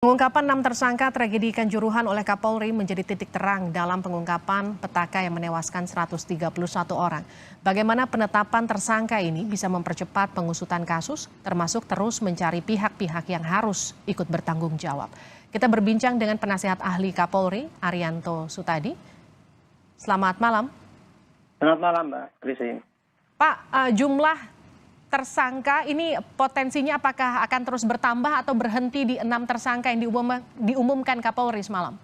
Pengungkapan 6 tersangka tragedi Kanjuruhan oleh Kapolri menjadi titik terang dalam pengungkapan petaka yang menewaskan 131 orang. Bagaimana penetapan tersangka ini bisa mempercepat pengusutan kasus, termasuk terus mencari pihak-pihak yang harus ikut bertanggung jawab. Kita berbincang dengan penasihat ahli Kapolri, Arianto Sutadi. Selamat malam. Selamat malam, Mbak Christine. Pak, jumlah tersangka ini potensinya apakah akan terus bertambah atau berhenti di 6 tersangka yang diumumkan Kapolri semalam?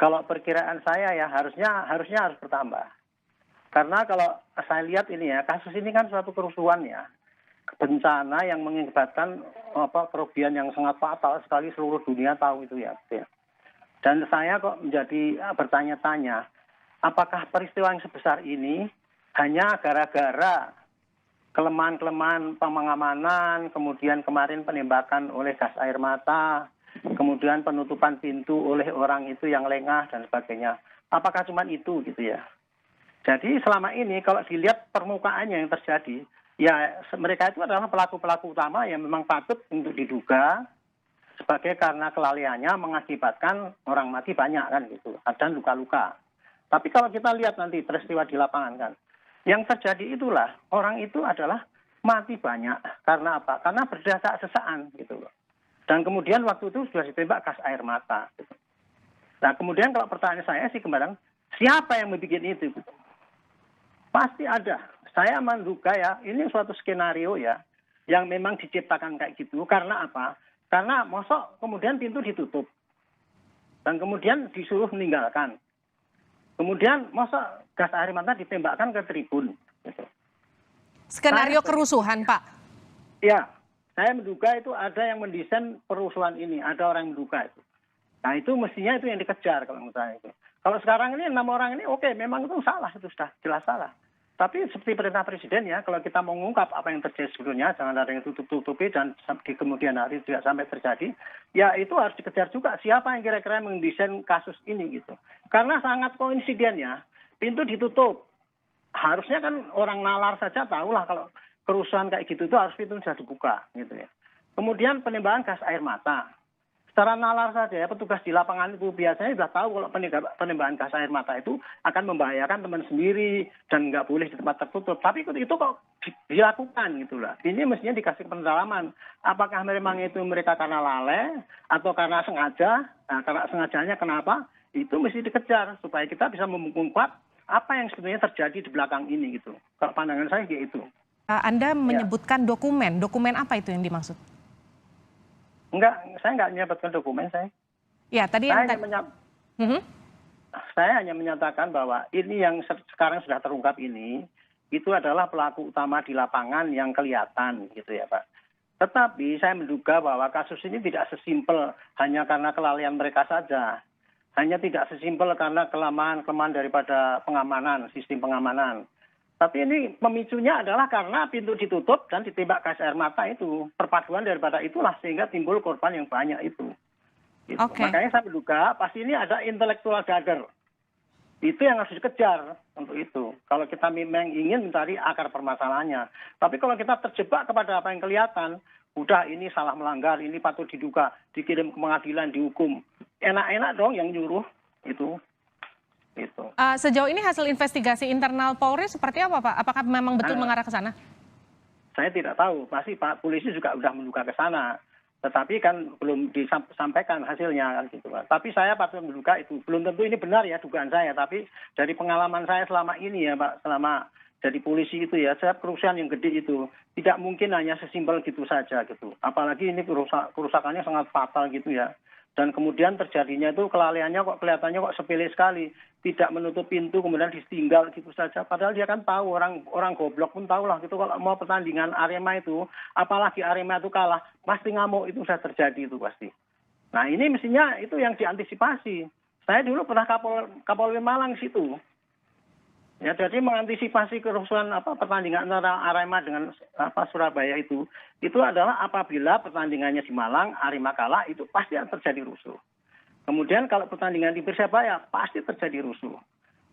Kalau perkiraan saya ya harusnya harus bertambah. Karena kalau saya lihat ini ya, kasus ini kan suatu kerusuhan ya. Bencana yang mengakibatkan kerugian yang sangat fatal sekali, seluruh dunia tahu itu ya. Dan saya kok menjadi bertanya-tanya, apakah peristiwa yang sebesar ini hanya gara-gara kelemahan-kelemahan pengamanan, kemudian kemarin penembakan oleh gas air mata, kemudian penutupan pintu oleh orang itu yang lengah dan sebagainya. Apakah cuma itu gitu ya? Jadi selama ini kalau dilihat permukaannya yang terjadi, ya mereka itu adalah pelaku-pelaku utama yang memang patut untuk diduga sebagai karena kelalaiannya mengakibatkan orang mati banyak kan gitu, dan luka-luka. Tapi kalau kita lihat nanti peristiwa di lapangan kan, yang terjadi itulah orang itu adalah mati banyak karena apa? Karena berdesak-desaan gitu loh. Dan kemudian waktu itu sudah ditembak gas air mata. Gitu. Nah kemudian kalau pertanyaan saya sih kemarin, siapa yang membuat itu? Gitu. Pasti ada. Saya menduga ya ini suatu skenario ya yang memang diciptakan kayak gitu. Karena apa? Karena mosok kemudian pintu ditutup dan kemudian disuruh meninggalkan. Kemudian masa gas air mata ditembakkan ke tribun. Gitu. Skenario kerusuhan, Pak? Ya, saya menduga itu ada yang mendesain kerusuhan ini. Ada orang yang menduga itu. Nah itu mestinya itu yang dikejar kalau menurut saya itu. Kalau sekarang ini 6 orang ini oke, memang itu salah, itu sudah jelas salah. Tapi seperti perintah presiden ya, kalau kita mengungkap apa yang terjadi sebelumnya, jangan ada yang tutup-tutupi dan di kemudian hari tidak sampai terjadi, ya itu harus dikejar juga siapa yang kira-kira mendesain kasus ini gitu. Karena sangat koinsiden ya, pintu ditutup. Harusnya kan orang nalar saja tahulah kalau kerusuhan kayak gitu itu harus pintu sudah dibuka gitu ya. Kemudian penembakan gas air mata. Secara nalar saja ya, petugas di lapangan itu biasanya sudah tahu kalau penembakan gas air mata itu akan membahayakan teman sendiri dan nggak boleh di tempat tertutup. Tapi itu kok dilakukan gitu lah. Ini mestinya dikasih pendalaman. Apakah memang itu mereka karena lalai atau karena sengaja? Nah, karena sengajanya kenapa? Itu mesti dikejar supaya kita bisa mengungkap apa yang sebenarnya terjadi di belakang ini gitu. Kalau pandangan saya kayak itu. Anda menyebutkan dokumen apa itu yang dimaksud? Enggak, saya enggak menyebutkan dokumen saya. Ya, tadi saya hanya menyatakan bahwa ini yang sekarang sudah terungkap ini, itu adalah pelaku utama di lapangan yang kelihatan gitu ya Pak. Tetapi saya menduga bahwa kasus ini tidak sesimpel hanya karena kelalaian mereka saja. Hanya tidak sesimpel karena kelemahan daripada pengamanan, sistem pengamanan. Tapi ini pemicunya adalah karena pintu ditutup dan ditembak gas air mata itu. Perpaduan daripada itulah sehingga timbul korban yang banyak itu. Gitu. Okay. Makanya saya menduga pasti ini ada intellectual gather. Itu yang harus dikejar untuk itu. Kalau kita memang ingin mencari akar permasalahannya. Tapi kalau kita terjebak kepada apa yang kelihatan, udah ini salah melanggar, ini patut diduga, dikirim ke pengadilan, dihukum. Enak-enak dong yang nyuruh itu. Gitu. Sejauh ini hasil investigasi internal Polri seperti apa Pak? Apakah memang betul mengarah ke sana? Saya tidak tahu, pasti Pak Polisi juga sudah menduga ke sana. Tetapi kan belum disampaikan hasilnya kan gitu. Tapi saya patut menduga itu. Belum tentu ini benar ya dugaan saya, tapi dari pengalaman saya selama ini ya Pak, selama jadi polisi itu ya, setiap kerusuhan yang gede itu tidak mungkin hanya sesimpel gitu saja gitu. Apalagi ini kerusakannya sangat fatal gitu ya. Dan kemudian terjadinya itu kelalaiannya kok kelihatannya kok sepele sekali, tidak menutup pintu kemudian ditinggal gitu saja. Padahal dia kan tahu orang goblok pun tahu lah gitu kalau mau pertandingan Arema itu, apalagi Arema itu kalah, pasti ngamuk itu sudah terjadi itu pasti. Nah ini mestinya itu yang diantisipasi. Saya dulu pernah Kapolri Malang situ. Ya, jadi mengantisipasi kerusuhan pertandingan antara Arema dengan Surabaya itu adalah apabila pertandingannya di Malang, Arema kalah itu pasti akan terjadi rusuh. Kemudian kalau pertandingan di Persebaya pasti terjadi rusuh.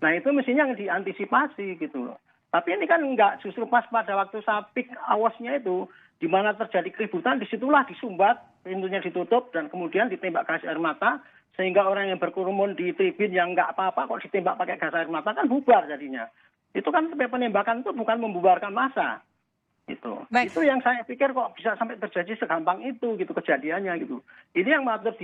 Nah itu mestinya yang diantisipasi gitu loh. Tapi ini kan enggak, justru pas pada waktu peak hours-nya itu, di mana terjadi keributan, disitulah disumbat pintunya ditutup dan kemudian ditembak gas air mata, sehingga orang yang berkerumun di tribun yang nggak apa-apa kok ditembak pakai gas air mata, kan bubar jadinya. Itu kan penembakan itu bukan membubarkan massa. Baik. Itu yang saya pikir kok bisa sampai terjadi segampang itu gitu kejadiannya gitu. Ini yang patut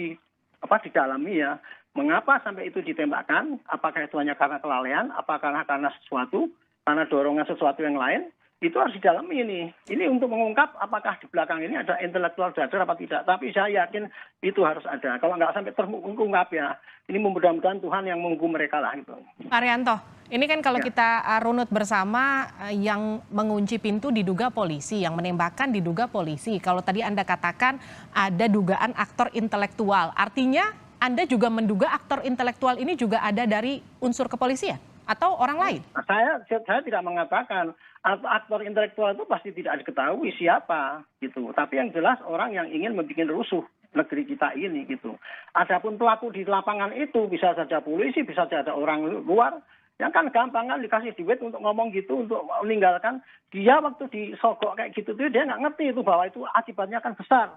didalami ya. Mengapa sampai itu ditembakkan? Apakah itu hanya karena kelalaian? Apakah karena sesuatu, karena dorongan sesuatu yang lain? Itu harus didalami ini. Ini untuk mengungkap apakah di belakang ini ada intelektual dader apa tidak. Tapi saya yakin itu harus ada. Kalau nggak sampai terungkap ya, ini mudah-mudahan Tuhan yang menghukum mereka lah itu. Pak Arianto, ini kan kalau Ya. kita runut bersama, yang mengunci pintu diduga polisi, yang menembakkan diduga polisi. Kalau tadi Anda katakan ada dugaan aktor intelektual, artinya Anda juga menduga aktor intelektual ini juga ada dari unsur kepolisian atau orang lain? Saya tidak mengatakan aktor intelektual itu pasti tidak diketahui siapa gitu. Tapi yang jelas orang yang ingin membuat rusuh negeri kita ini gitu. Adapun pelaku di lapangan itu bisa saja polisi, bisa saja orang luar. Yang kan gampang kan dikasih duit untuk ngomong gitu, untuk meninggalkan. Dia waktu disogok kayak gitu tuh dia nggak ngerti itu bahwa itu akibatnya akan besar.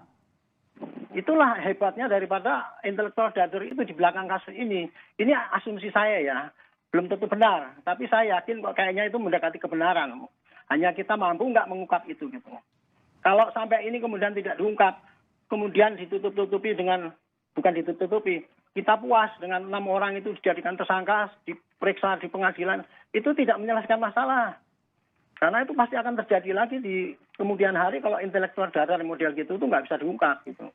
Itulah hebatnya daripada intelektual dader itu di belakang kasus ini. Ini asumsi saya ya. Belum tentu benar, tapi saya yakin kok kayaknya itu mendekati kebenaran. Hanya kita mampu nggak mengungkap itu gitu. Kalau sampai ini kemudian tidak diungkap, kemudian ditutup-tutupi dengan, bukan ditutup-tutupi, kita puas dengan 6 orang itu dijadikan tersangka, diperiksa di pengadilan, itu tidak menyelesaikan masalah. Karena itu pasti akan terjadi lagi di kemudian hari kalau intelektual dader model gitu itu nggak bisa diungkap gitu.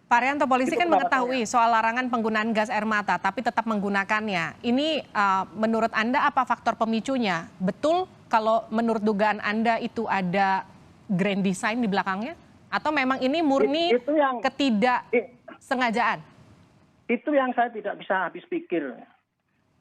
Pak Arianto, polisi Itu kan pendapat mengetahui soal larangan penggunaan gas air mata, tapi tetap menggunakannya. Ini menurut Anda apa faktor pemicunya? Betul kalau menurut dugaan Anda itu ada grand design di belakangnya? Atau memang ini murni Itu yang ketidaksengajaan? Itu yang saya tidak bisa habis pikir.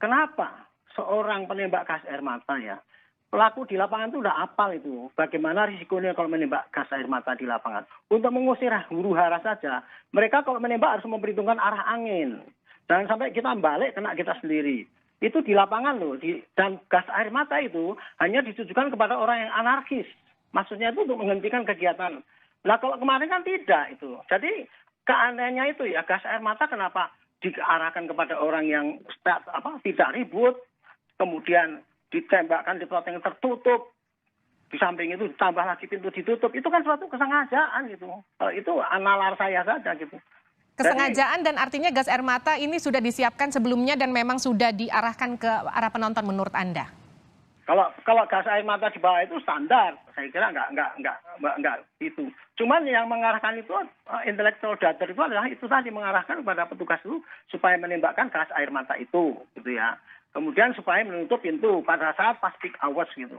Kenapa seorang penembak gas air mata ya, pelaku di lapangan itu udah apal itu. Bagaimana risikonya kalau menembak gas air mata di lapangan. Untuk mengusir huru hara saja, mereka kalau menembak harus memperhitungkan arah angin. Jangan sampai kita balik kena kita sendiri. Itu di lapangan loh. Dan gas air mata itu hanya ditujukan kepada orang yang anarkis. Maksudnya itu untuk menghentikan kegiatan. Nah kalau kemarin kan tidak itu. Jadi keanehannya itu ya, gas air mata kenapa diarahkan kepada orang yang tidak ribut, kemudian ditembakkan di tempat yang tertutup, di samping itu ditambah lagi pintu ditutup, itu kan suatu kesengajaan gitu. Itu nalar saya saja gitu. Kesengajaan dan artinya gas air mata ini sudah disiapkan sebelumnya dan memang sudah diarahkan ke arah penonton menurut Anda? Kalau gas air mata di bawah itu standar, saya kira nggak itu. Cuman yang mengarahkan itu intelektual dader itu adalah itu tadi, mengarahkan kepada petugas itu supaya menembakkan gas air mata itu, gitu ya. Kemudian supaya menutup pintu pada saat pas peak hours gitu.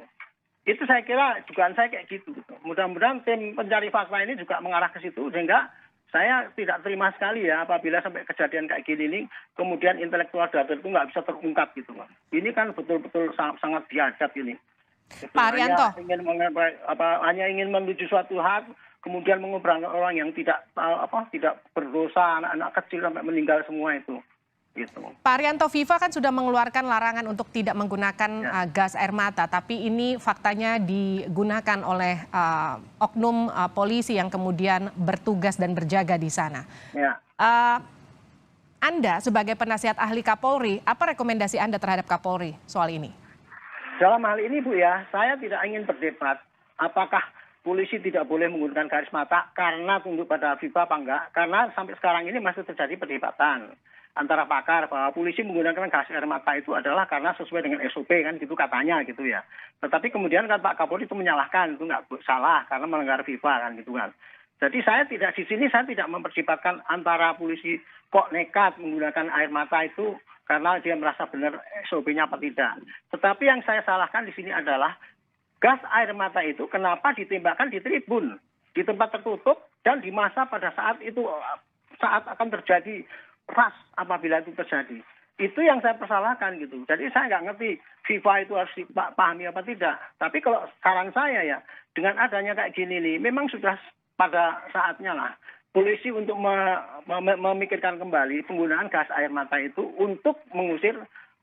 Itu saya kira dugaan saya kayak gitu. Mudah-mudahan tim pencari fakta ini juga mengarah ke situ sehingga saya tidak terima sekali ya apabila sampai kejadian kayak gini ini kemudian intelektual dader itu nggak bisa terungkap gitu. Ini kan betul-betul sangat biadab ini. Pak Arianto. Hanya ingin menuju suatu hal, kemudian mengobrol orang yang tidak berdosa, anak-anak kecil sampai meninggal semua itu. Gitu. Pak Arianto, FIFA kan sudah mengeluarkan larangan untuk tidak menggunakan gas air mata, tapi ini faktanya digunakan oleh oknum polisi yang kemudian bertugas dan berjaga di sana. Ya. Anda sebagai penasihat ahli Kapolri, apa rekomendasi Anda terhadap Kapolri soal ini? Dalam hal ini Bu ya, saya tidak ingin berdebat apakah polisi tidak boleh menggunakan gas mata karena tunduk pada FIFA apa enggak. Karena sampai sekarang ini masih terjadi perdebatan antara pakar bahwa polisi menggunakan gas air mata itu adalah karena sesuai dengan SOP kan gitu katanya gitu ya. Tetapi kemudian kan Pak Kapolri itu menyalahkan, itu nggak salah karena melanggar FIFA kan gitu kan. Jadi saya tidak memperdebatkan antara polisi kok nekat menggunakan air mata itu karena dia merasa benar SOP-nya apa tidak. Tetapi yang saya salahkan di sini adalah gas air mata itu kenapa ditembakkan di tribun, di tempat tertutup dan di masa pada saat itu saat akan terjadi ras apabila itu terjadi. Itu yang saya persalahkan gitu. Jadi saya nggak ngerti FIFA itu harus dipahami apa tidak. Tapi kalau saran saya ya, dengan adanya kayak gini nih, memang sudah pada saatnya lah polisi untuk memikirkan kembali penggunaan gas air mata itu untuk mengusir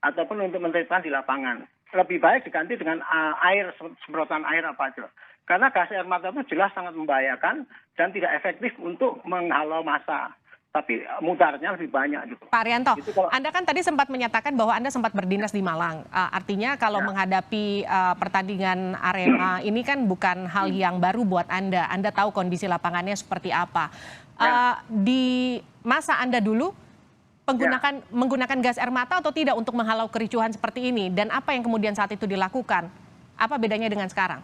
ataupun untuk menertibkan di lapangan. Lebih baik diganti dengan air, semprotan air apa aja. Karena gas air mata itu jelas sangat membahayakan dan tidak efektif untuk menghalau massa. Tapi mudarnya lebih banyak gitu. Pak Arianto, Itu kalau Anda kan tadi sempat menyatakan bahwa Anda sempat berdinas di Malang. Artinya kalau ya, menghadapi pertandingan Arema ini kan bukan hal yang baru buat Anda. Anda tahu kondisi lapangannya seperti apa. ya, Di masa Anda dulu ya. menggunakan gas air mata atau tidak untuk menghalau kericuhan seperti ini? Dan apa yang kemudian saat itu dilakukan? Apa bedanya dengan sekarang?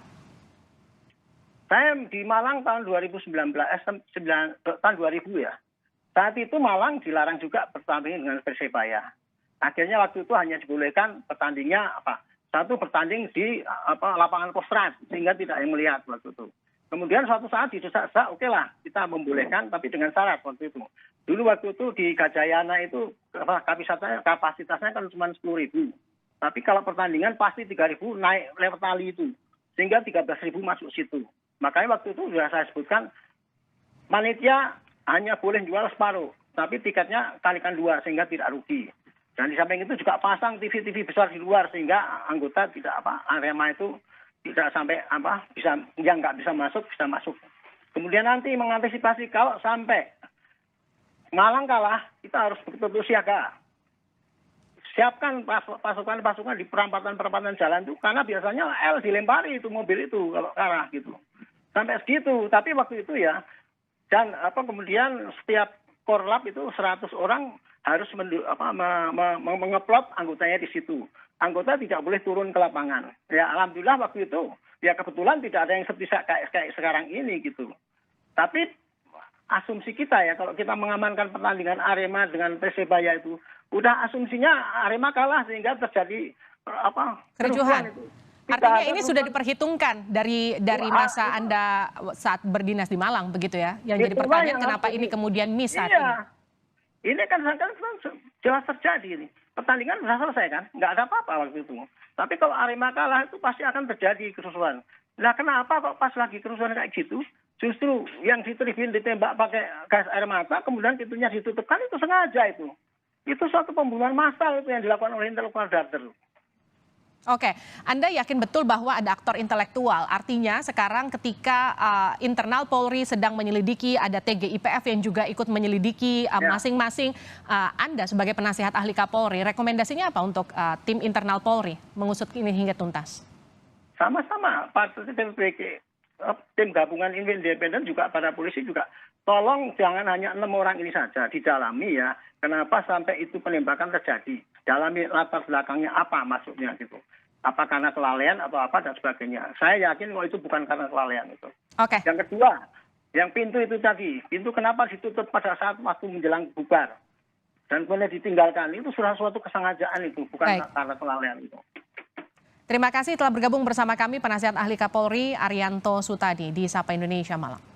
Saya di Malang tahun 2019, tahun 2000 ya. Saat itu Malang dilarang juga bertanding dengan Persebaya. Akhirnya waktu itu hanya dibolehkan pertandingnya satu bertanding di lapangan Kostrad sehingga tidak yang melihat waktu itu. Kemudian suatu saat didesak-desak, oke lah kita membolehkan tapi dengan syarat waktu itu. Dulu waktu itu di Gajayana itu kapasitasnya kan cuma 10.000. Tapi kalau pertandingan pasti 3.000 naik lewat tali itu. Sehingga 13.000 masuk situ. Makanya waktu itu sudah saya sebutkan panitia hanya boleh jual separuh, tapi tiketnya kalikan 2 sehingga tidak rugi. Dan di samping itu juga pasang TV-TV besar di luar sehingga anggota tidak Arema itu tidak sampai bisa yang nggak bisa masuk. Kemudian nanti mengantisipasi kalau sampai Malang kalah, kita harus betul-betul siaga. Siapkan pasukan-pasukan di perempatan-perempatan jalan itu karena biasanya dilempari itu mobil itu kalau kalah gitu. Sampai segitu, tapi waktu itu ya. Dan kemudian setiap korlap itu 100 orang harus mengeplot anggotanya di situ. Anggota tidak boleh turun ke lapangan. Ya alhamdulillah waktu itu ya kebetulan tidak ada yang seperti kayak sekarang ini gitu. Tapi asumsi kita ya kalau kita mengamankan pertandingan Arema dengan Persebaya itu udah asumsinya Arema kalah sehingga terjadi Kericuhan. itu. Artinya ini sudah diperhitungkan dari masa Anda saat berdinas di Malang begitu ya? Yang jadi pertanyaan kenapa ini kemudian miss saat ini? Ini kan jelas terjadi ini. Pertandingan sudah selesai kan? Nggak ada apa-apa waktu itu. Tapi kalau Arema kalah itu pasti akan terjadi kerusuhan. Nah kenapa kok pas lagi kerusuhan kayak gitu? Justru yang di tribun ditembak pakai gas air mata, kemudian pintunya ditutup. Kan itu sengaja itu. Itu suatu pembunuhan massal itu yang dilakukan oleh intelektual darder. Oke, Anda yakin betul bahwa ada aktor intelektual. Artinya sekarang ketika internal Polri sedang menyelidiki, ada TGIPF yang juga ikut menyelidiki masing-masing. Anda sebagai penasihat ahli Kapolri, rekomendasinya apa untuk tim internal Polri mengusut ini hingga tuntas? Sama-sama, tim gabungan independen juga pada polisi juga. Tolong jangan hanya 6 orang ini saja, didalami ya. Kenapa sampai itu penembakan terjadi? Dalami latar belakangnya apa maksudnya gitu. Apa karena kelalaian atau apa dan sebagainya. Saya yakin itu bukan karena kelalaian itu. Oke. Yang kedua, yang pintu itu tadi. Pintu kenapa ditutup pada saat waktu menjelang bubar. Dan kemudian ditinggalkan. Itu sudah suatu kesengajaan itu. Bukan karena kelalaian itu. Terima kasih telah bergabung bersama kami penasihat ahli Kapolri Arianto Sutadi di Sapa Indonesia Malang.